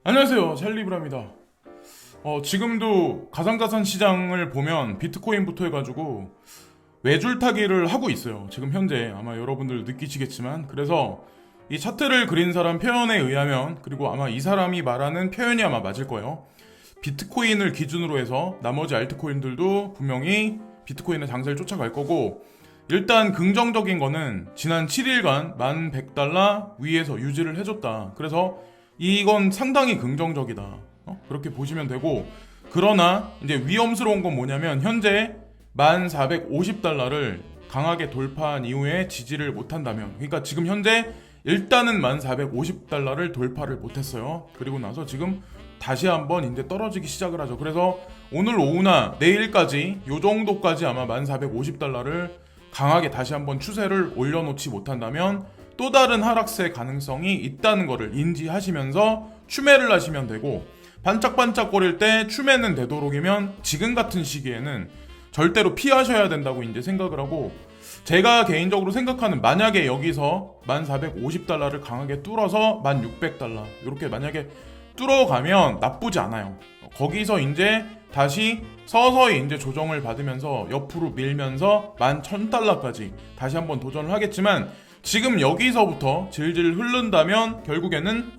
안녕하세요, 찰리브라입니다. 지금도 가상자산 시장을 보면 비트코인부터 해가지고 외줄타기를 하고 있어요. 지금 현재 아마 여러분들 느끼시겠지만, 그래서 이 차트를 그린 사람 표현에 의하면, 그리고 아마 이 사람이 말하는 표현이 아마 맞을 거예요. 비트코인을 기준으로 해서 나머지 알트코인들도 분명히 비트코인의 장세를 쫓아갈 거고, 일단 긍정적인 거는 지난 7일간 1100달러 위에서 유지를 해줬다. 그래서 이건 상당히 긍정적이다. 그렇게 보시면 되고, 그러나 이제 위험스러운 건 뭐냐면 현재 1450달러를 강하게 돌파한 이후에 지지를 못한다면, 그러니까 지금 현재 일단은 1450달러를 돌파를 못했어요. 그리고 나서 지금 다시 한번 이제 떨어지기 시작을 하죠. 그래서 오늘 오후나 내일까지 요 정도까지 아마 1450달러를 강하게 다시 한번 추세를 올려놓지 못한다면 또 다른 하락세 가능성이 있다는 것을 인지하시면서 추매를 하시면 되고, 반짝반짝거릴 때 추매는 되도록이면 지금 같은 시기에는 절대로 피하셔야 된다고 이제 생각을 하고, 제가 개인적으로 생각하는, 만약에 여기서 1450달러를 강하게 뚫어서 1600달러 이렇게 만약에 뚫어가면 나쁘지 않아요. 거기서 이제 다시 서서히 이제 조정을 받으면서 옆으로 밀면서 11,000달러까지 다시 한번 도전을 하겠지만, 지금 여기서부터 질질 흐른다면 결국에는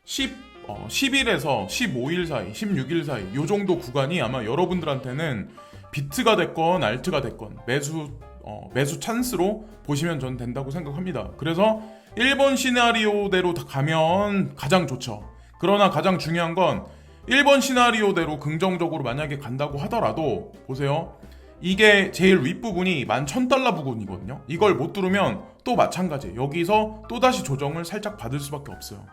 10일에서 15일 사이, 16일 사이 요 정도 구간이 아마 여러분들한테는 비트가 됐건 알트가 됐건 매수 찬스로 보시면 저는 된다고 생각합니다. 그래서 1번 시나리오대로 가면 가장 좋죠. 그러나 가장 중요한 건 1번 시나리오대로 긍정적으로 만약에 간다고 하더라도 보세요. 이게 제일 윗부분이 11,000달러 부근이거든요. 이걸 못 뚫으면 또 마찬가지예요. 여기서 또다시 조정을 살짝 받을 수밖에 없어요.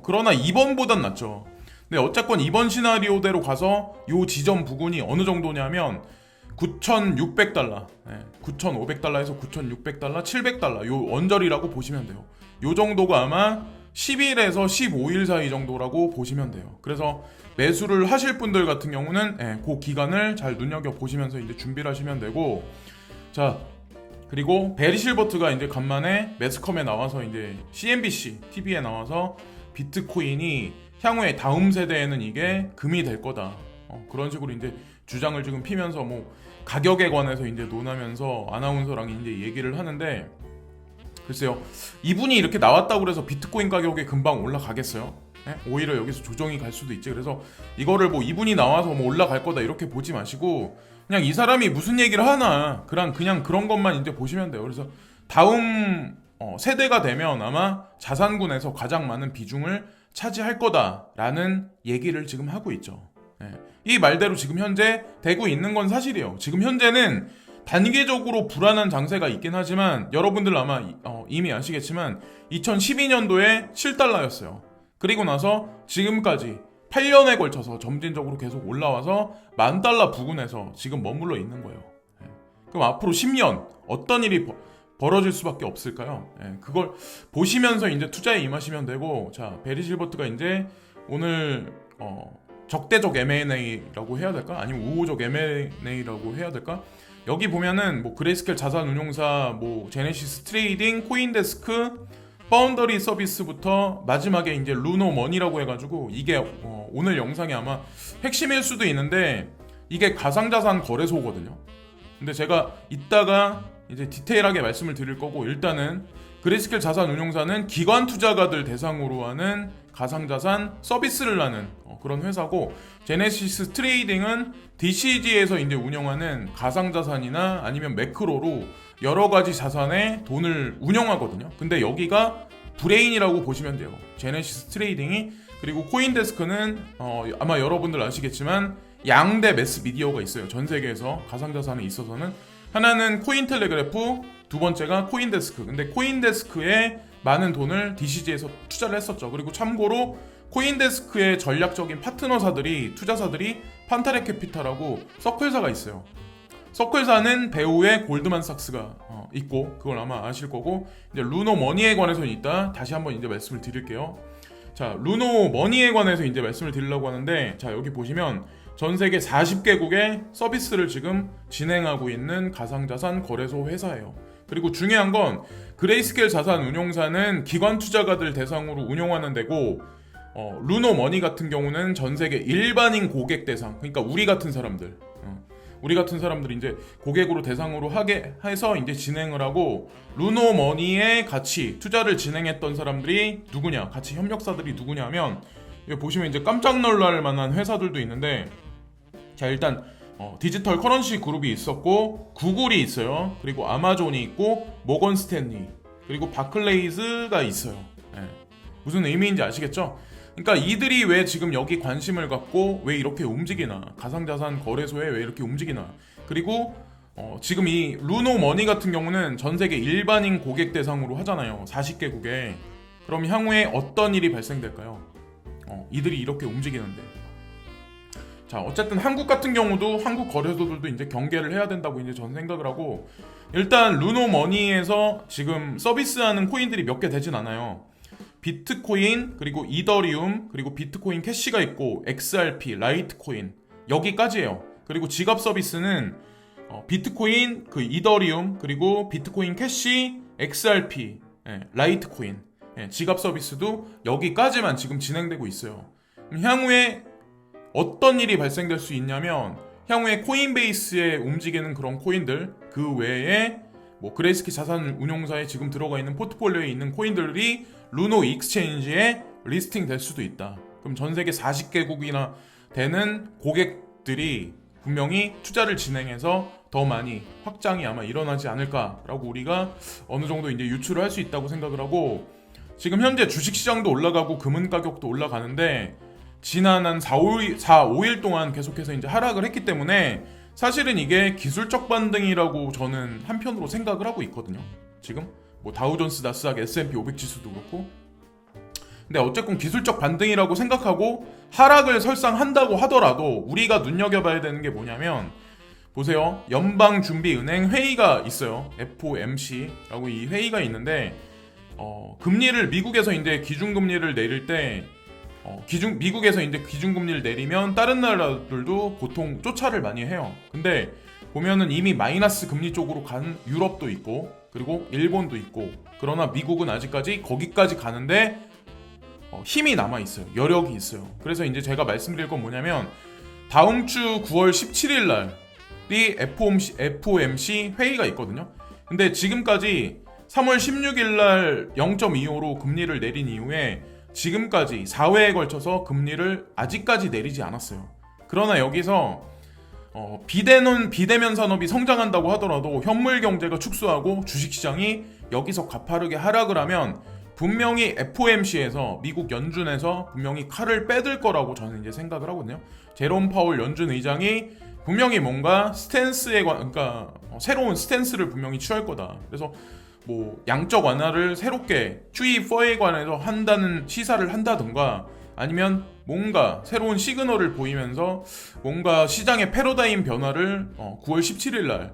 그러나 2번보단 낫죠. 근데 어쨌건 2번 시나리오대로 가서 요 지점 부근이 어느 정도냐면 9,600달러, 9,500달러에서 9,600달러, 700달러 요 언저리라고 보시면 돼요. 요 정도가 아마 10일에서 15일 사이 정도라고 보시면 돼요. 그래서 매수를 하실 분들 같은 경우는 그 기간을 잘 눈여겨보시면서 이제 준비를 하시면 되고, 자, 그리고 베리 실버트가 이제 간만에 매스컴에 나와서 이제 CNBC TV에 나와서 비트코인이 향후에 다음 세대에는 이게 금이 될 거다. 그런 식으로 이제 주장을 지금 피면서 뭐 가격에 관해서 이제 논하면서 아나운서랑 이제 얘기를 하는데, 글쎄요, 이분이 이렇게 나왔다고 그래서 비트코인 가격이 금방 올라가겠어요? 오히려 여기서 조정이 갈 수도 있지. 그래서 이거를 뭐 이분이 나와서 뭐 올라갈 거다 이렇게 보지 마시고, 그냥 이 사람이 무슨 얘기를 하나 그냥 그런 것만 이제 보시면 돼요. 그래서 다음 세대가 되면 아마 자산군에서 가장 많은 비중을 차지할 거다라는 얘기를 지금 하고 있죠. 이 말대로 지금 현재 되고 있는 건 사실이에요. 지금 현재는 단기적으로 불안한 장세가 있긴 하지만 여러분들 아마 이미 아시겠지만 2012년도에 7달러였어요. 그리고 나서 지금까지 8년에 걸쳐서 점진적으로 계속 올라와서 10,000달러 부근에서 지금 머물러 있는 거예요. 그럼 앞으로 10년 어떤 일이 벌어질 수밖에 없을까요? 그걸 보시면서 이제 투자에 임하시면 되고, 자, 베리 실버트가 이제 오늘 적대적 M&A라고 해야 될까? 아니면 우호적 M&A라고 해야 될까? 여기 보면은 뭐 그레이스켈 자산운용사, 뭐 제네시스 트레이딩, 코인데스크, 파운더리 서비스부터 마지막에 이제 루노 머니라고 해가지고, 이게 오늘 영상이 아마 핵심일 수도 있는데 이게 가상자산 거래소거든요. 근데 제가 이따가 이제 디테일하게 말씀을 드릴 거고, 일단은 그레이스켈 자산운용사는 기관 투자가들 대상으로 하는 가상자산 서비스를 하는 그런 회사고, 제네시스 트레이딩은 DCG에서 이제 운영하는 가상자산이나 아니면 매크로로 여러 가지 자산에 돈을 운영하거든요. 근데 여기가 브레인이라고 보시면 돼요. 제네시스 트레이딩이. 그리고 코인데스크는 아마 여러분들 아시겠지만 양대 매스 미디어가 있어요. 전 세계에서 가상자산에 있어서는. 하나는 코인텔레그래프, 두 번째가 코인데스크. 근데 코인데스크에 많은 돈을 DCG에서 투자를 했었죠. 그리고 참고로 코인데스크의 전략적인 파트너사들이, 투자사들이 판타레 캐피탈하고 서클사가 있어요. 서클사는 배우의 골드만삭스가 있고, 그걸 아마 아실 거고, 이제 루노 머니에 관해서는 이따 다시 한번 이제 말씀을 드릴게요. 자, 루노 머니에 관해서 이제 말씀을 드리려고 하는데, 자, 여기 보시면 전 세계 40개국의 서비스를 지금 진행하고 있는 가상자산 거래소 회사예요. 그리고 중요한 건 그레이스켈 자산운용사는 기관 투자가들 대상으로 운영하는 데고, 루노 머니 같은 경우는 전 세계 일반인 고객 대상, 그러니까 우리 같은 사람들, 우리 같은 사람들이 이제 고객으로 대상으로 하게 해서 이제 진행을 하고, 루노 머니에 같이 투자를 진행했던 사람들이 누구냐, 같이 협력사들이 누구냐면, 여기 보시면 이제 깜짝 놀랄 만한 회사들도 있는데, 자 일단 디지털 커런시 그룹이 있었고, 구글이 있어요. 그리고 아마존이 있고, 모건 스탠리, 그리고 바클레이즈가 있어요. 예. 무슨 의미인지 아시겠죠? 그러니까 이들이 왜 지금 여기 관심을 갖고 왜 이렇게 움직이나, 가상자산 거래소에 왜 이렇게 움직이나, 그리고 지금 이 루노 머니 같은 경우는 전 세계 일반인 고객 대상으로 하잖아요. 40개국에. 그럼 향후에 어떤 일이 발생될까요? 이들이 이렇게 움직이는데. 자, 어쨌든 한국 같은 경우도 한국 거래소들도 이제 경계를 해야 된다고 이제 저는 생각을 하고, 일단 루노 머니에서 지금 서비스하는 코인들이 몇 개 되진 않아요. 비트코인, 그리고 이더리움, 그리고 비트코인 캐시가 있고, XRP, 라이트코인, 여기까지예요. 그리고 지갑 서비스는 비트코인, 그 이더리움, 그리고 비트코인 캐시, XRP, 라이트코인, 지갑 서비스도 여기까지만 지금 진행되고 있어요. 향후에 어떤 일이 발생될 수 있냐면, 향후에 코인베이스에 움직이는 그런 코인들, 그 외에 뭐 그레이스키 자산 운용사에 지금 들어가 있는 포트폴리오에 있는 코인들이 루노 익스체인지에 리스팅 될 수도 있다. 그럼 전 세계 40개국이나 되는 고객들이 분명히 투자를 진행해서 더 많이 확장이 아마 일어나지 않을까라고 우리가 어느 정도 이제 유추를 할 수 있다고 생각을 하고, 지금 현재 주식시장도 올라가고 금은 가격도 올라가는데, 지난 한 5일 동안 계속해서 이제 하락을 했기 때문에 사실은 이게 기술적 반등이라고 저는 한편으로 생각을 하고 있거든요. 지금 뭐 다우존스, 나스닥, S&P 500 지수도 그렇고. 근데 어쨌든 기술적 반등이라고 생각하고 하락을 설상한다고 하더라도 우리가 눈여겨봐야 되는 게 뭐냐면, 보세요. 연방준비은행 회의가 있어요. FOMC라고 이 회의가 있는데, 금리를 미국에서 이제 기준금리를 내릴 때, 미국에서 이제 기준금리를 내리면 다른 나라들도 보통 쫓아를 많이 해요. 근데 보면은 이미 마이너스 금리 쪽으로 간 유럽도 있고, 그리고 일본도 있고, 그러나 미국은 아직까지 거기까지 가는데 힘이 남아 있어요. 여력이 있어요. 그래서 이제 제가 말씀드릴 건 뭐냐면, 다음 주 9월 17일 날이 FOMC 회의가 있거든요. 근데 지금까지 3월 16일 날 0.25로 금리를 내린 이후에 지금까지 4회에 걸쳐서 금리를 아직까지 내리지 않았어요. 그러나 여기서 비대면 산업이 성장한다고 하더라도 현물 경제가 축소하고 주식시장이 여기서 가파르게 하락을 하면 분명히 FOMC에서 미국 연준에서 분명히 칼을 빼들 거라고 저는 이제 생각을 하거든요. 제롬 파월 연준 의장이 분명히 뭔가 그러니까 새로운 스탠스를 분명히 취할 거다. 그래서 뭐 양적 완화를 새롭게 QE4에 관해서 한다는 시사를 한다든가, 아니면 뭔가 새로운 시그널을 보이면서 뭔가 시장의 패러다임 변화를 9월 17일 날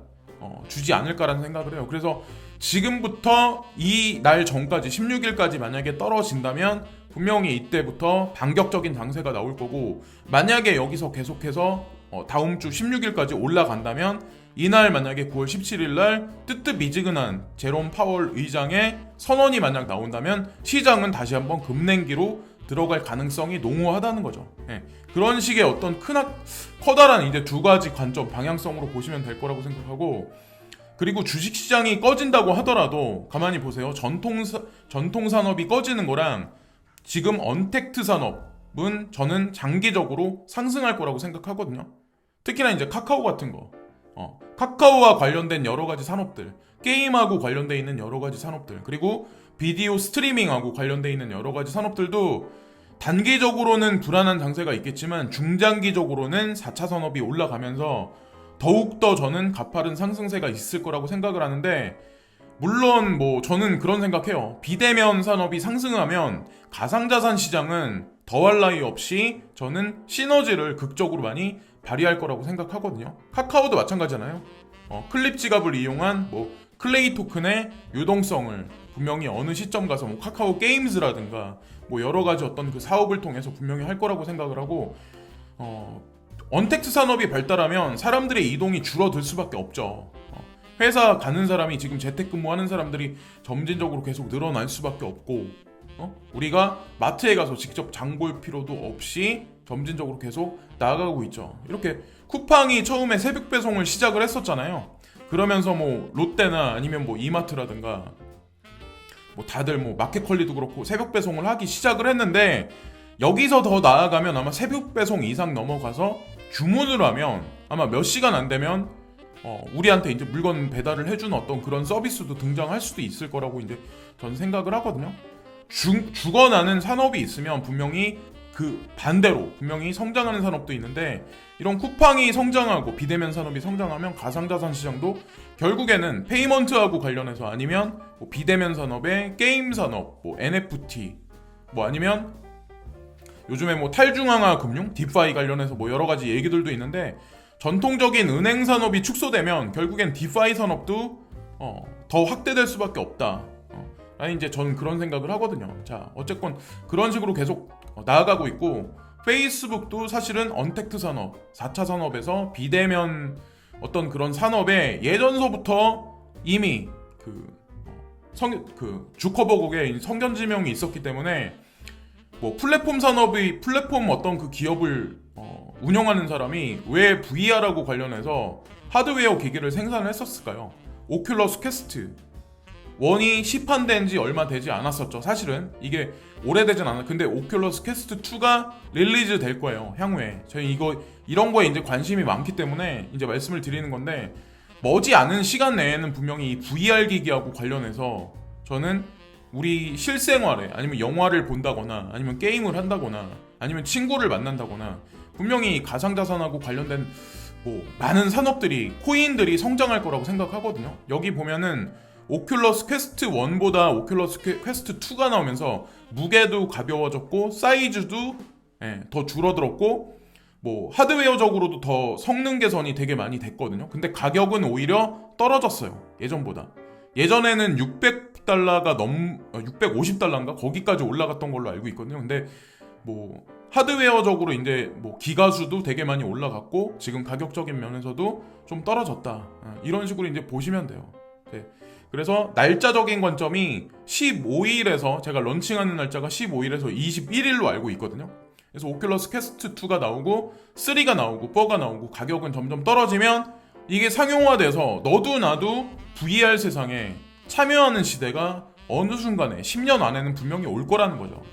주지 않을까라는 생각을 해요. 그래서 지금부터 이 날 전까지 16일까지 만약에 떨어진다면 분명히 이때부터 반격적인 장세가 나올 거고, 만약에 여기서 계속해서 다음 주 16일까지 올라간다면 이날 만약에 9월 17일 날 뜨뜻미지근한 제롬 파월 의장의 선언이 만약 나온다면 시장은 다시 한번 급냉기로 들어갈 가능성이 농후하다는 거죠. 그런 식의 어떤 커다란 이제 두 가지 관점, 방향성으로 보시면 될 거라고 생각하고, 그리고 주식시장이 꺼진다고 하더라도 가만히 보세요. 전통 산업이 꺼지는 거랑 지금 언택트 산업은 저는 장기적으로 상승할 거라고 생각하거든요. 특히나 이제 카카오 같은 거, 카카오와 관련된 여러 가지 산업들, 게임하고 관련돼 있는 여러 가지 산업들, 그리고 비디오 스트리밍하고 관련돼 있는 여러 가지 산업들도 단기적으로는 불안한 장세가 있겠지만 중장기적으로는 4차 산업이 올라가면서 더욱더 저는 가파른 상승세가 있을 거라고 생각을 하는데, 물론 뭐 저는 그런 생각해요. 비대면 산업이 상승하면 가상자산 시장은 더할 나위 없이 저는 시너지를 극적으로 많이 발휘할 거라고 생각하거든요. 카카오도 마찬가지잖아요. 클립 지갑을 이용한 뭐 클레이 토큰의 유동성을 분명히 어느 시점 가서 뭐 카카오 게임즈라든가 뭐 여러 가지 어떤 그 사업을 통해서 분명히 할 거라고 생각을 하고, 언택트 산업이 발달하면 사람들의 이동이 줄어들 수밖에 없죠. 회사 가는 사람이 지금 재택근무하는 사람들이 점진적으로 계속 늘어날 수밖에 없고, 우리가 마트에 가서 직접 장 볼 필요도 없이 점진적으로 계속 나아가고 있죠. 이렇게 쿠팡이 처음에 새벽 배송을 시작을 했었잖아요. 그러면서 뭐 롯데나 아니면 뭐 이마트라든가 뭐 다들 뭐 마켓컬리도 그렇고 새벽 배송을 하기 시작을 했는데, 여기서 더 나아가면 아마 새벽 배송 이상 넘어가서 주문을 하면 아마 몇 시간 안 되면 우리한테 이제 물건 배달을 해주는 어떤 그런 서비스도 등장할 수도 있을 거라고 이제 저는 생각을 하거든요. 죽어나는 산업이 있으면 분명히 그 반대로 분명히 성장하는 산업도 있는데, 이런 쿠팡이 성장하고 비대면 산업이 성장하면 가상자산 시장도 결국에는 페이먼트하고 관련해서, 아니면 뭐 비대면 산업의 게임 산업, 뭐 NFT, 뭐 아니면 요즘에 뭐 탈중앙화 금융, 디파이 관련해서 뭐 여러 가지 얘기들도 있는데, 전통적인 은행 산업이 축소되면 결국엔 디파이 산업도 더 확대될 수밖에 없다. 아니 이제 저는 그런 생각을 하거든요. 자, 어쨌건 그런 식으로 계속 나아가고 있고, 페이스북도 사실은 언택트 산업, 4차 산업에서 비대면 어떤 그런 산업에 예전서부터 이미 주커버국의 성견지명이 있었기 때문에, 뭐 플랫폼 산업의 플랫폼 어떤 그 기업을 운영하는 사람이 왜 VR하고 관련해서 하드웨어 기기를 생산을 했었을까요? 오큘러스 퀘스트 1이 시판된 지 얼마 되지 않았었죠. 사실은 이게 오래되진 않아. 근데 오큘러스 퀘스트 2가 릴리즈 될 거예요, 향후에. 저희 이런 거에 이제 관심이 많기 때문에 이제 말씀을 드리는 건데, 머지 않은 시간 내에는 분명히 이 VR 기기하고 관련해서 저는 우리 실생활에, 아니면 영화를 본다거나 아니면 게임을 한다거나 아니면 친구를 만난다거나, 분명히 가상자산하고 관련된 뭐 많은 산업들이, 코인들이 성장할 거라고 생각하거든요. 여기 보면은 오큘러스 퀘스트 1보다 오큘러스 퀘스트 2가 나오면서 무게도 가벼워졌고 사이즈도 더 줄어들었고, 뭐 하드웨어적으로도 더 성능 개선이 되게 많이 됐거든요. 근데 가격은 오히려 떨어졌어요, 예전보다. 예전에는 600달러가 650달러인가 거기까지 올라갔던 걸로 알고 있거든요. 근데 뭐 하드웨어적으로 이제 뭐 기가수도 되게 많이 올라갔고, 지금 가격적인 면에서도 좀 떨어졌다. 이런 식으로 이제 보시면 돼요. 네. 그래서 날짜적인 관점이 15일에서, 제가 런칭하는 날짜가 15일에서 21일로 알고 있거든요. 그래서 오큘러스 퀘스트 2가 나오고 3가 나오고 4가 나오고 가격은 점점 떨어지면, 이게 상용화돼서 너도 나도 VR 세상에 참여하는 시대가 어느 순간에 10년 안에는 분명히 올 거라는 거죠.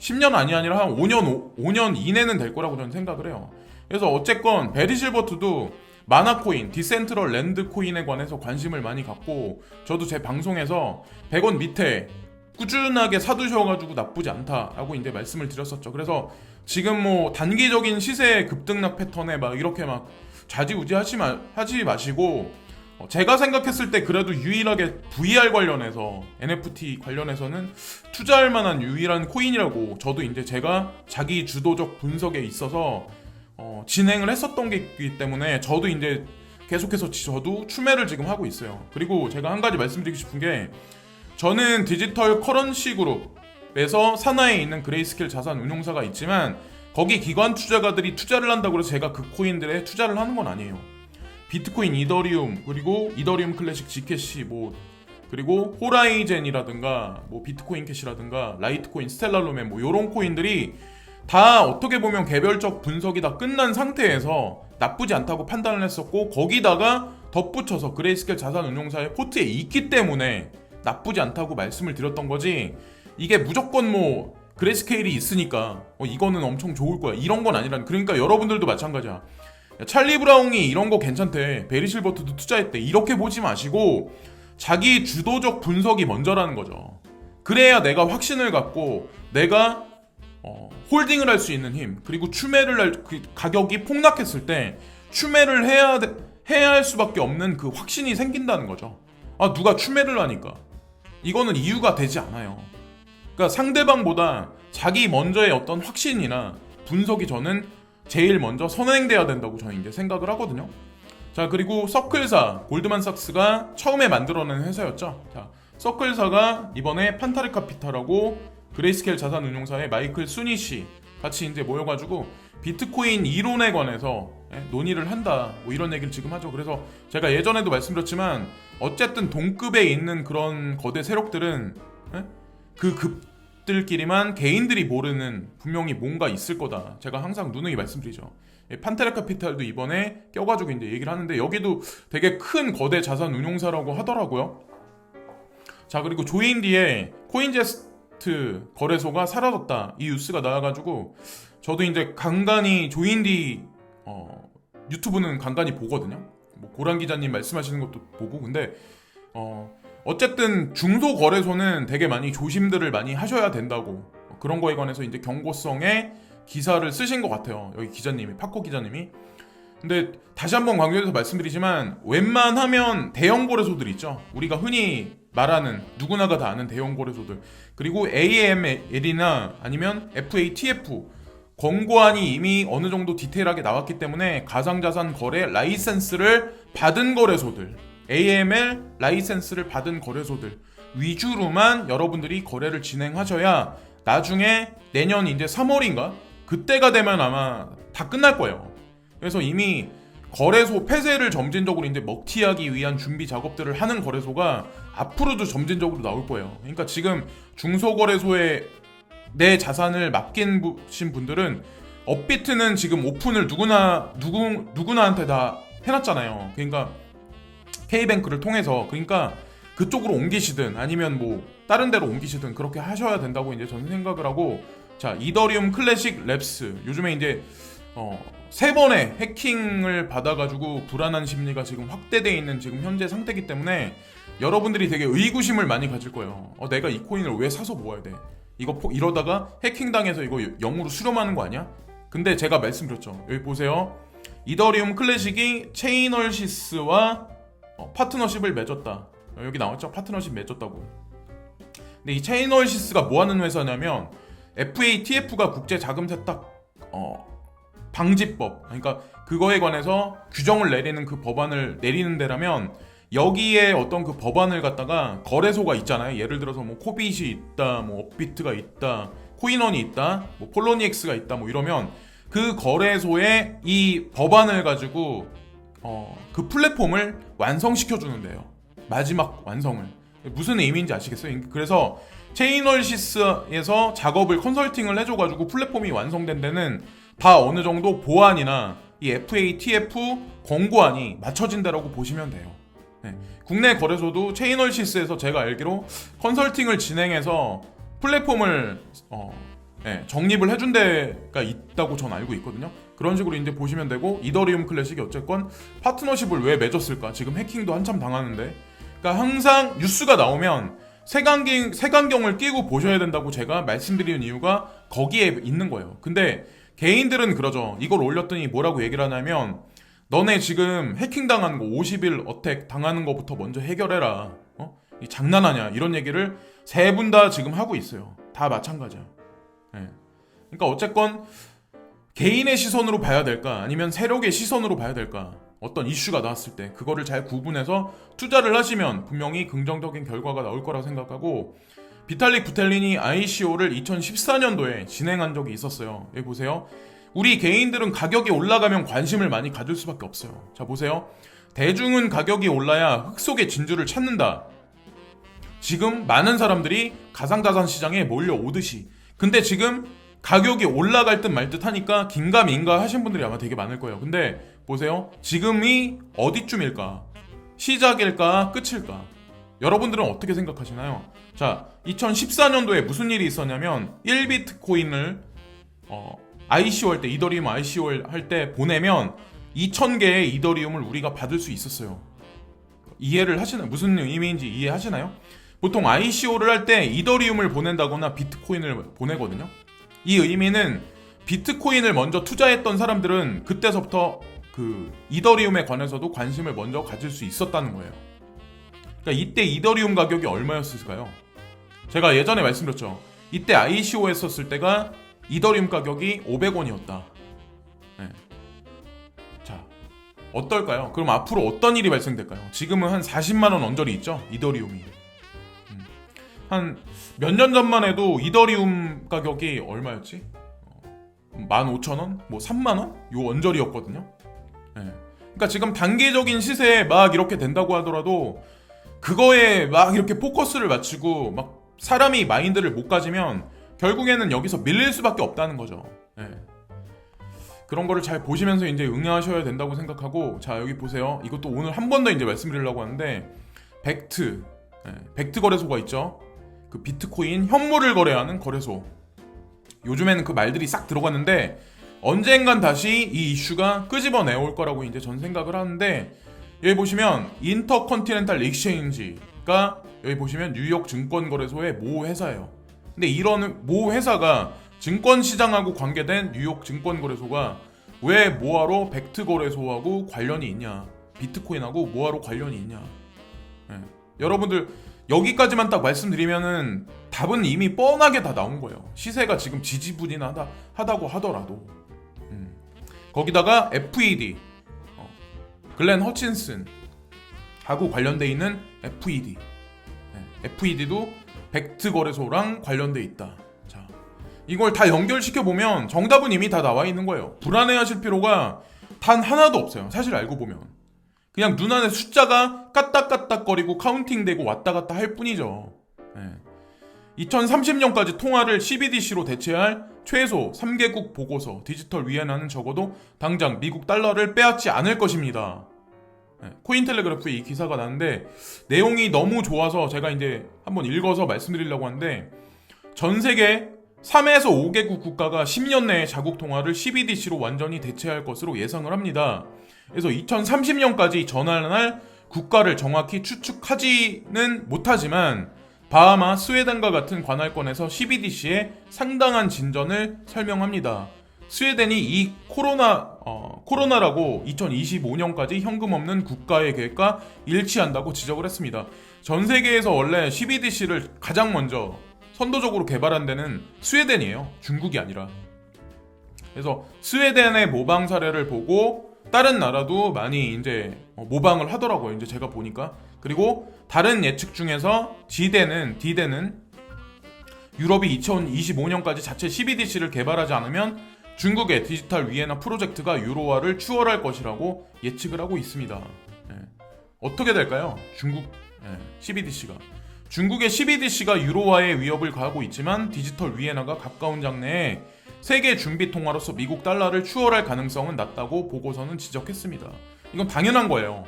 10년 아니라 한 5년 이내는 될 거라고 저는 생각을 해요. 그래서 어쨌건 베리실버트도 마나코인, 디센트럴 랜드 코인에 관해서 관심을 많이 갖고, 저도 제 방송에서 100원 밑에 꾸준하게 사두셔가지고 나쁘지 않다라고 이제 말씀을 드렸었죠. 그래서 지금 뭐 단기적인 시세 급등락 패턴에 막 이렇게 막 좌지우지 하지 마시고, 제가 생각했을 때 그래도 유일하게 VR 관련해서, NFT 관련해서는 투자할 만한 유일한 코인이라고, 저도 이제 제가 자기 주도적 분석에 있어서 진행을 했었던 게 있기 때문에, 저도 이제 계속해서 저도 추매를 지금 하고 있어요. 그리고 제가 한 가지 말씀드리고 싶은 게, 저는 디지털 커런시 그룹에서 산하에 있는 그레이스케일 자산 운용사가 있지만, 거기 기관 투자가들이 투자를 한다고 해서 제가 그 코인들에 투자를 하는 건 아니에요. 비트코인, 이더리움, 그리고 이더리움 클래식, 지캐시, 뭐 그리고 호라이젠이라든가 뭐 비트코인 캐시라든가 라이트코인, 스텔라루멘, 뭐 요런 코인들이 다 어떻게 보면 개별적 분석이 다 끝난 상태에서 나쁘지 않다고 판단을 했었고, 거기다가 덧붙여서 그레이스케일 자산운용사의 포트에 있기 때문에 나쁘지 않다고 말씀을 드렸던 거지, 이게 무조건 뭐 그레이스케일이 있으니까 이거는 엄청 좋을 거야 이런 건 아니란. 그러니까 여러분들도 마찬가지야. 찰리 브라운이 이런 거 괜찮대, 베리실버트도 투자했대, 이렇게 보지 마시고 자기 주도적 분석이 먼저라는 거죠. 그래야 내가 확신을 갖고 내가 홀딩을 할 수 있는 힘, 그리고 추매를 가격이 폭락했을 때 추매를 해야 할 수밖에 없는 그 확신이 생긴다는 거죠. 아, 누가 추매를 하니까. 이거는 이유가 되지 않아요. 그러니까 상대방보다 자기 먼저의 어떤 확신이나 분석이 저는 제일 먼저 선행돼야 된다고 저는 이제 생각을 하거든요. 자, 그리고 서클사, 골드만삭스가 처음에 만들어낸 회사였죠. 자, 서클사가 이번에 판타르 카피탈하고 그레이스케일 자산운용사의 마이클 수니 씨 같이 이제 모여가지고 비트코인 이론에 관해서 논의를 한다, 뭐 이런 얘기를 지금 하죠. 그래서 제가 예전에도 말씀드렸지만, 어쨌든 동급에 있는 그런 거대 세력들은 그 급들끼리만 개인들이 모르는 분명히 뭔가 있을 거다. 제가 항상 누누이 말씀드리죠. 판테라 카피탈도 이번에 껴가지고 이제 얘기를 하는데 여기도 되게 큰 거대 자산 운용사라고 하더라고요. 자, 그리고 조인디에 코인제스트 거래소가 사라졌다 이 뉴스가 나와가지고 저도 이제 간간히 조인디 유튜브는 간간히 보거든요. 뭐 고란 기자님 말씀하시는 것도 보고. 근데 어쨌든 중소거래소는 되게 많이 조심들을 많이 하셔야 된다고, 그런 거에 관해서 이제 경고성의 기사를 쓰신 것 같아요. 여기 기자님이, 파코 기자님이. 근데 다시 한번 강조해서 말씀드리지만 웬만하면 대형 거래소들 있죠. 우리가 흔히 말하는 누구나가 다 아는 대형 거래소들, 그리고 AML이나 아니면 FATF 권고안이 이미 어느 정도 디테일하게 나왔기 때문에 가상자산 거래 라이센스를 받은 거래소들, AML 라이센스를 받은 거래소들 위주로만 여러분들이 거래를 진행하셔야 나중에 내년 이제 3월인가 그때가 되면 아마 다 끝날 거예요. 그래서 이미 거래소 폐쇄를 점진적으로 이제 먹튀하기 위한 준비 작업들을 하는 거래소가 앞으로도 점진적으로 나올 거예요. 그러니까 지금 중소거래소에 내 자산을 맡기신 분들은, 업비트는 지금 오픈을 누구나한테 다 해놨잖아요. 그러니까 K뱅크를 통해서, 그러니까 그쪽으로 옮기시든 아니면 뭐 다른 데로 옮기시든 그렇게 하셔야 된다고 이제 저는 생각을 하고. 자, 이더리움 클래식 랩스 요즘에 이제 3번의 해킹을 받아가지고 불안한 심리가 지금 확대되어 있는 지금 현재 상태이기 때문에 여러분들이 되게 의구심을 많이 가질 거예요. 내가 이 코인을 왜 사서 모아야 돼? 이러다가 해킹당해서 이거 영으로 수렴하는 거 아니야? 근데 제가 말씀드렸죠. 여기 보세요. 이더리움 클래식이 체이널시스와 파트너십을 맺었다. 여기 나왔죠? 파트너십 맺었다고. 근데 이 체이널시스가 뭐 하는 회사냐면 FATF가 국제 자금 세탁 방지법, 그러니까 그거에 관해서 규정을 내리는 그 법안을 내리는 데라면, 여기에 어떤 그 법안을 갖다가 거래소가 있잖아요. 예를 들어서 뭐 코빗이 있다, 뭐 업비트가 있다, 코인원이 있다, 뭐 폴로니엑스가 있다, 뭐 이러면 그 거래소에 이 법안을 가지고 그 플랫폼을 완성시켜 주는데요. 마지막 완성을. 무슨 의미인지 아시겠어요? 그래서 체이널시스에서 작업을 컨설팅을 해줘가지고 플랫폼이 완성된 데는 다 어느 정도 보안이나 이 FATF 권고안이 맞춰진다라고 보시면 돼요. 네. 국내 거래소도 체이널시스에서 제가 알기로 컨설팅을 진행해서 플랫폼을 정립을 해준 데가 있다고 전 알고 있거든요. 그런 식으로 이제 보시면 되고, 이더리움 클래식이 어쨌건 파트너십을 왜 맺었을까? 지금 해킹도 한참 당하는데. 그러니까 항상 뉴스가 나오면 색안경을 끼고 보셔야 된다고 제가 말씀드리는 이유가 거기에 있는 거예요. 근데 개인들은 그러죠. 이걸 올렸더니 뭐라고 얘기를 하냐면, 너네 지금 해킹당하는 거 50일 어택 당하는 거부터 먼저 해결해라. 이 장난하냐? 이런 얘기를 세 분 다 지금 하고 있어요. 다 마찬가지야. 네. 그러니까 어쨌건 개인의 시선으로 봐야 될까? 아니면 세력의 시선으로 봐야 될까? 어떤 이슈가 나왔을 때 그거를 잘 구분해서 투자를 하시면 분명히 긍정적인 결과가 나올 거라 생각하고, 비탈릭 부텔린이 ICO를 2014년도에 진행한 적이 있었어요. 여기 보세요. 우리 개인들은 가격이 올라가면 관심을 많이 가질 수밖에 없어요. 자, 보세요. 대중은 가격이 올라야 흙 속의 진주를 찾는다. 지금 많은 사람들이 가상자산 시장에 몰려오듯이. 근데 지금 가격이 올라갈 듯 말 듯 하니까 긴가민가 하신 분들이 아마 되게 많을 거예요. 근데 보세요. 지금이 어디쯤일까? 시작일까? 끝일까? 여러분들은 어떻게 생각하시나요? 자, 2014년도에 무슨 일이 있었냐면 1비트코인을 ICO 할 때, 이더리움 ICO 할 때 보내면 2,000개의 이더리움을 우리가 받을 수 있었어요. 이해를 하시나요? 무슨 의미인지 이해하시나요? 보통 ICO를 할 때 이더리움을 보낸다거나 비트코인을 보내거든요. 이 의미는 비트코인을 먼저 투자했던 사람들은 그때서부터 그 이더리움에 관해서도 관심을 먼저 가질 수 있었다는 거예요. 그러니까 이때 이더리움 가격이 얼마였을까요? 제가 예전에 말씀드렸죠. 이때 ICO 했었을 때가 이더리움 가격이 500원이었다. 네. 자, 어떨까요? 그럼 앞으로 어떤 일이 발생될까요? 지금은 한 40만원 언저리 있죠? 이더리움이. 한 몇 년 전만 해도 이더리움 가격이 얼마였지? 15,000원? 뭐 3만원? 요 언저리였거든요. 네. 그러니까 지금 단기적인 시세에 막 이렇게 된다고 하더라도 그거에 막 이렇게 포커스를 맞추고 막 사람이 마인드를 못 가지면 결국에는 여기서 밀릴 수밖에 없다는 거죠. 예. 그런 거를 잘 보시면서 이제 응하셔야 된다고 생각하고, 자 여기 보세요. 이것도 오늘 한 번 더 이제 말씀드리려고 하는데, 벡트, 벡트 거래소가 있죠. 그 비트코인 현물을 거래하는 거래소. 요즘에는 그 말들이 싹 들어갔는데 언젠간 다시 이 이슈가 끄집어내올 거라고 이제 전 생각을 하는데, 여기 보시면 인터컨티넨탈 익스체인지가 여기 보시면 뉴욕 증권거래소의 모 회사예요. 근데 이런 모 회사가 증권시장하고 관계된 뉴욕 증권거래소가 왜 뭐하러 벡트 거래소하고 관련이 있냐, 비트코인하고 뭐하러 관련이 있냐. 여러분들 여기까지만 딱 말씀드리면은 답은 이미 뻔하게 다 나온 거예요. 시세가 지금 지지부진하다고 하더라도. 거기다가 FED, 글렌 허친슨 하고 관련돼 있는 FED, FED도 벡트 거래소랑 관련돼 있다. 자, 이걸 다 연결시켜 보면 정답은 이미 다 나와 있는 거예요. 불안해하실 필요가 단 하나도 없어요. 사실 알고 보면 그냥 눈안에 숫자가 까딱까딱거리고 카운팅되고 왔다 갔다 할 뿐이죠. 2030년까지 통화를 CBDC로 대체할 최소 3개국 보고서, 디지털 위안화는 적어도 당장 미국 달러를 빼앗지 않을 것입니다. 코인텔레그래프에 이 기사가 나는데 내용이 너무 좋아서 제가 이제 한번 읽어서 말씀드리려고 하는데, 전 세계 3에서 5개국 국가가 10년 내에 자국 통화를 CBDC로 완전히 대체할 것으로 예상을 합니다. 그래서 2030년까지 전환할 국가를 정확히 추측하지는 못하지만 바하마, 스웨덴과 같은 관할권에서 CBDC의 상당한 진전을 설명합니다. 스웨덴이 이 코로나라고 2025년까지 현금 없는 국가의 계획과 일치한다고 지적을 했습니다. 전 세계에서 원래 CBDC를 가장 먼저 선도적으로 개발한 데는 스웨덴이에요. 중국이 아니라. 그래서 스웨덴의 모방 사례를 보고 다른 나라도 많이 이제 모방을 하더라고요. 이제 제가 보니까. 그리고 다른 예측 중에서 D대는 유럽이 2025년까지 자체 CBDC를 개발하지 않으면 중국의 디지털 위안화 프로젝트가 유로화를 추월할 것이라고 예측을 하고 있습니다. 어떻게 될까요? CBDC가. 중국의 CBDC가 유로화의 위협을 가하고 있지만 디지털 위안화가 가까운 장래에 세계 준비 통화로서 미국 달러를 추월할 가능성은 낮다고 보고서는 지적했습니다. 이건 당연한 거예요.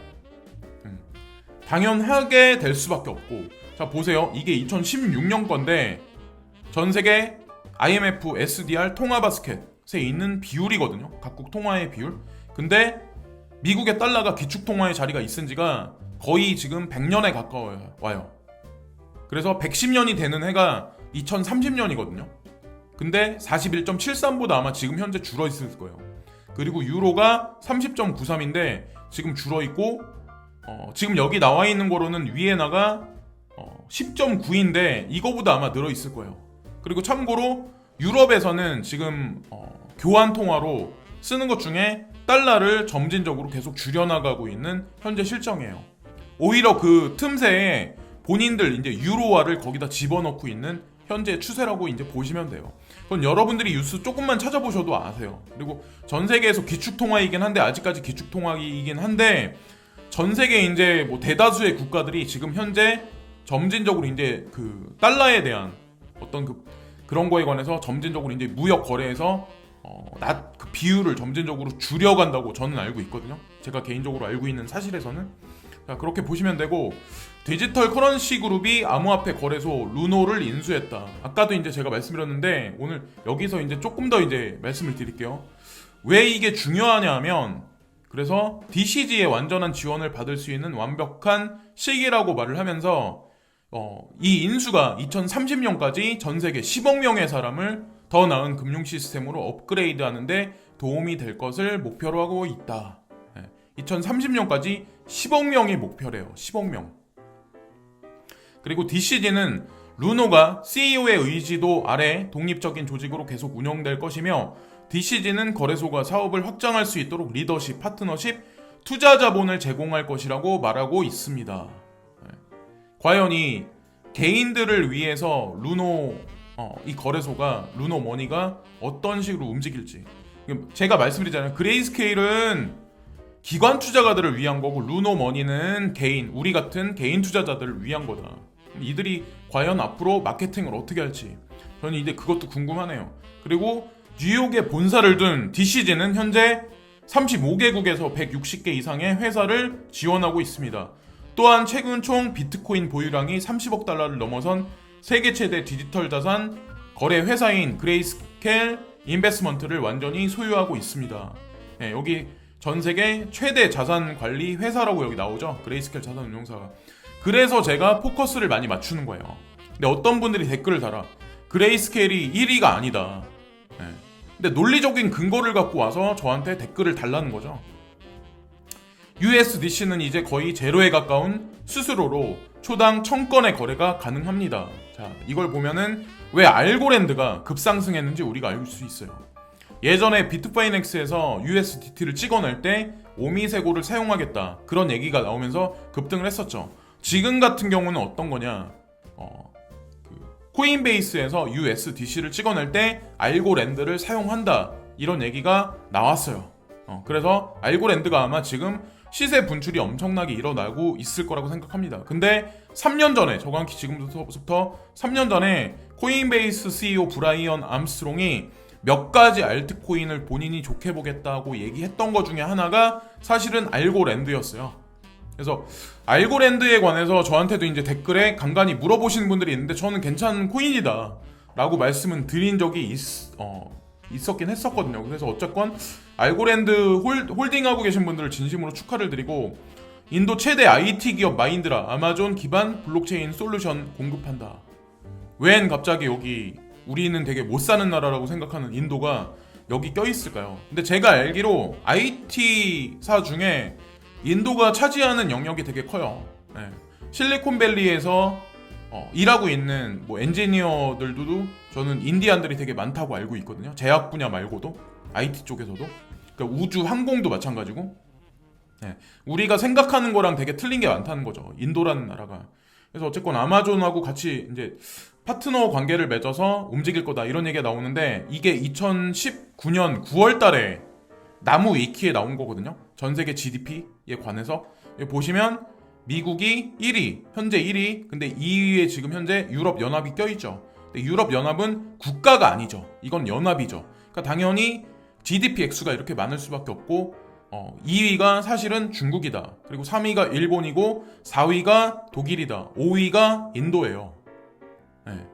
당연하게 될 수밖에 없고, 자 보세요. 이게 2016년 건데 전 세계 IMF SDR 통화 바스켓에 있는 비율이거든요. 각국 통화의 비율. 근데 미국의 달러가 기축 통화의 자리가 있은 지가 거의 지금 100년에 가까워요. 그래서 110년이 되는 해가 2030년이거든요. 근데 41.73보다 아마 지금 현재 줄어 있을 거예요. 그리고 유로가 30.93인데 지금 줄어 있고, 지금 여기 나와 있는 거로는 위에나가 10.9인데 이거보다 아마 늘어 있을 거예요. 그리고 참고로 유럽에서는 지금 교환 통화로 쓰는 것 중에 달러를 점진적으로 계속 줄여나가고 있는 현재 실정이에요. 오히려 그 틈새에 본인들 이제 유로화를 거기다 집어넣고 있는 현재 추세라고 이제 보시면 돼요. 그건 여러분들이 뉴스 조금만 찾아보셔도 아세요. 그리고 전 세계에서 기축 통화이긴 한데, 아직까지 기축 통화이긴 한데, 전 세계 이제 뭐 대다수의 국가들이 지금 현재 점진적으로 이제 그 달러에 대한 어떤 그런 거에 관해서 점진적으로 이제 무역 거래에서 그 비율을 점진적으로 줄여간다고 저는 알고 있거든요. 제가 개인적으로 알고 있는 사실에서는. 자, 그렇게 보시면 되고, 디지털 커런시 그룹이 암호화폐 거래소 루노를 인수했다. 아까도 이제 제가 말씀드렸는데 오늘 여기서 이제 조금 더 이제 말씀을 드릴게요. 왜 이게 중요하냐 하면, 그래서 DCG의 완전한 지원을 받을 수 있는 완벽한 시기라고 말을 하면서 이 인수가 2030년까지 전 세계 10억 명의 사람을 더 나은 금융 시스템으로 업그레이드하는데 도움이 될 것을 목표로 하고 있다. 2030년까지 10억 명이 목표래요. 10억 명. 그리고 DCG는 루노가 CEO의 의지도 아래 독립적인 조직으로 계속 운영될 것이며, DCG는 거래소가 사업을 확장할 수 있도록 리더십, 파트너십, 투자 자본을 제공할 것이라고 말하고 있습니다. 과연 이 개인들을 위해서 루노 이 거래소가, 루노 머니가 어떤 식으로 움직일지. 제가 말씀드리잖아요. 그레이스케일은 기관 투자가들을 위한 거고, 루노 머니는 개인, 우리 같은 개인 투자자들을 위한 거다. 이들이 과연 앞으로 마케팅을 어떻게 할지 저는 이제 그것도 궁금하네요. 그리고 뉴욕에 본사를 둔 DCG는 현재 35개국에서 160개 이상의 회사를 지원하고 있습니다. 또한 최근 총 비트코인 보유량이 30억 달러를 넘어선 세계 최대 디지털 자산 거래 회사인 그레이스켈 인베스먼트를 완전히 소유하고 있습니다. 네, 여기 전 세계 최대 자산 관리 회사라고 여기 나오죠. 그레이스켈 자산운용사가. 그래서 제가 포커스를 많이 맞추는 거예요. 근데 어떤 분들이 댓글을 달아. 그레이스켈이 1위가 아니다. 네. 근데 논리적인 근거를 갖고 와서 저한테 댓글을 달라는 거죠. USDC는 이제 거의 제로에 가까운 수수료로 초당 1000건의 거래가 가능합니다. 자, 이걸 보면은 왜 알고랜드가 급상승했는지 우리가 알 수 있어요. 예전에 비트파이넥스에서 USDT를 찍어낼 때 오미세고를 사용하겠다 그런 얘기가 나오면서 급등을 했었죠. 지금 같은 경우는 어떤 거냐? 코인베이스에서 USDC를 찍어낼 때 알고랜드를 사용한다 이런 얘기가 나왔어요. 그래서 알고랜드가 아마 지금 시세 분출이 엄청나게 일어나고 있을 거라고 생각합니다. 근데 3년 전에 정확히 지금부터 3년 전에 코인베이스 CEO 브라이언 암스트롱이 몇 가지 알트코인을 본인이 좋게 보겠다고 얘기했던 것 중에 하나가 사실은 알고랜드였어요. 그래서 알고랜드에 관해서 저한테도 이제 댓글에 간간히 물어보시는 분들이 있는데 저는 괜찮은 코인이다 라고 말씀은 드린 적이 있었긴 했었거든요. 그래서 어쨌건 알고랜드 홀딩하고 계신 분들을 진심으로 축하를 드리고 인도 최대 IT 기업 마인드라 아마존 기반 블록체인 솔루션 공급한다. 웬 갑자기 여기 우리는 되게 못 사는 나라라고 생각하는 인도가 여기 껴있을까요? 근데 제가 알기로 IT사 중에 인도가 차지하는 영역이 되게 커요. 네. 실리콘밸리에서 일하고 있는 뭐 엔지니어들도 저는 인디안들이 되게 많다고 알고 있거든요. 제약 분야 말고도 IT 쪽에서도. 그러니까 우주 항공도 마찬가지고. 네. 우리가 생각하는 거랑 되게 틀린 게 많다는 거죠. 인도라는 나라가. 그래서 어쨌건 아마존하고 같이 이제 파트너 관계를 맺어서 움직일 거다 이런 얘기가 나오는데 이게 2019년 9월 달에 나무 위키에 나온 거거든요. 전 세계 GDP에 관해서 보시면 미국이 1위, 현재 1위, 근데 2위에 지금 현재 유럽연합이 껴있죠. 근데 유럽연합은 국가가 아니죠. 이건 연합이죠. 그러니까 당연히 GDP 액수가 이렇게 많을 수밖에 없고 2위가 사실은 중국이다. 그리고 3위가 일본이고 4위가 독일이다. 5위가 인도예요. 네.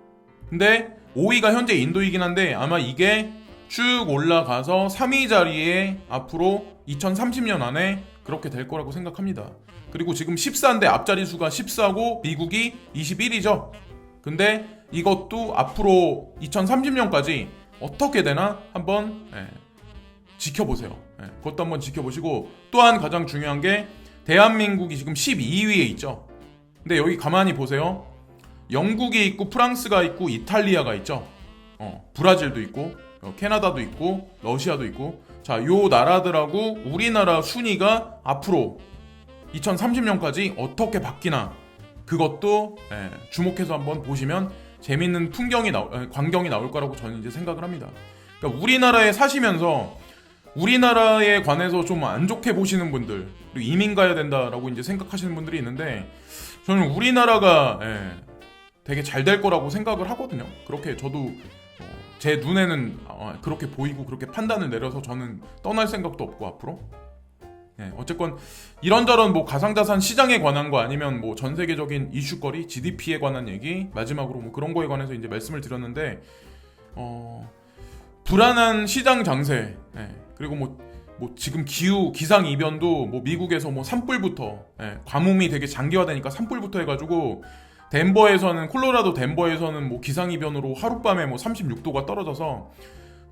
근데 5위가 현재 인도이긴 한데 아마 이게 쭉 올라가서 3위 자리에 앞으로 2030년 안에 그렇게 될 거라고 생각합니다. 그리고 지금 14인데 앞자리 수가 14고 미국이 21이죠. 근데 이것도 앞으로 2030년까지 어떻게 되나 한번 지켜보세요. 그것도 한번 지켜보시고 또한 가장 중요한 게 대한민국이 지금 12위에 있죠. 근데 여기 가만히 보세요. 영국이 있고 프랑스가 있고 이탈리아가 있죠. 브라질도 있고 캐나다도 있고 러시아도 있고 자, 요 나라들하고 우리나라 순위가 앞으로 2030년까지 어떻게 바뀌나 그것도 주목해서 한번 보시면 재밌는 광경이 나올 거라고 저는 이제 생각을 합니다. 그러니까 우리나라에 사시면서 우리나라에 관해서 좀 안 좋게 보시는 분들 그리고 이민 가야 된다라고 이제 생각하시는 분들이 있는데 저는 우리나라가 되게 잘 될 거라고 생각을 하거든요. 그렇게 저도 제 눈에는 그렇게 보이고 그렇게 판단을 내려서 저는 떠날 생각도 없고 앞으로 어쨌건 이런저런 뭐 가상자산 시장에 관한 거 아니면 뭐 전 세계적인 이슈거리 GDP에 관한 얘기 마지막으로 뭐 그런 거에 관해서 이제 말씀을 드렸는데 불안한 시장 장세 그리고 뭐 지금 기상 이변도 뭐 미국에서 뭐 산불부터 가뭄이 되게 장기화되니까 산불부터 해가지고 콜로라도 덴버에서는 뭐 기상 이변으로 하룻밤에 뭐 36도가 떨어져서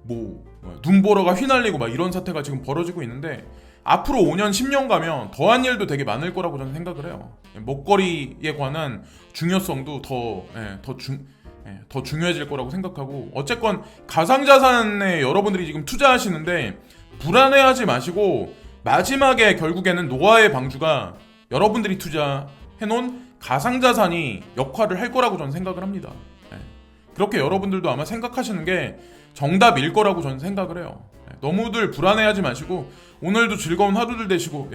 뭐 눈보라가 휘날리고 막 이런 사태가 지금 벌어지고 있는데 앞으로 5년 10년 가면 더한 일도 되게 많을 거라고 저는 생각을 해요. 먹거리에 관한 중요성도 더 중요해질 거라고 생각하고 어쨌건 가상자산에 여러분들이 지금 투자하시는데 불안해하지 마시고 마지막에 결국에는 노아의 방주가 여러분들이 투자해놓은 가상자산이 역할을 할 거라고 저는 생각을 합니다. 그렇게 여러분들도 아마 생각하시는 게 정답일 거라고 저는 생각을 해요. 너무들 불안해하지 마시고 오늘도 즐거운 하루들 되시고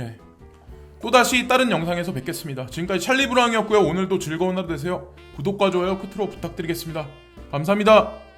또다시 다른 영상에서 뵙겠습니다. 지금까지 찰리브라운이었고요. 오늘도 즐거운 하루 되세요. 구독과 좋아요 끝으로 부탁드리겠습니다. 감사합니다.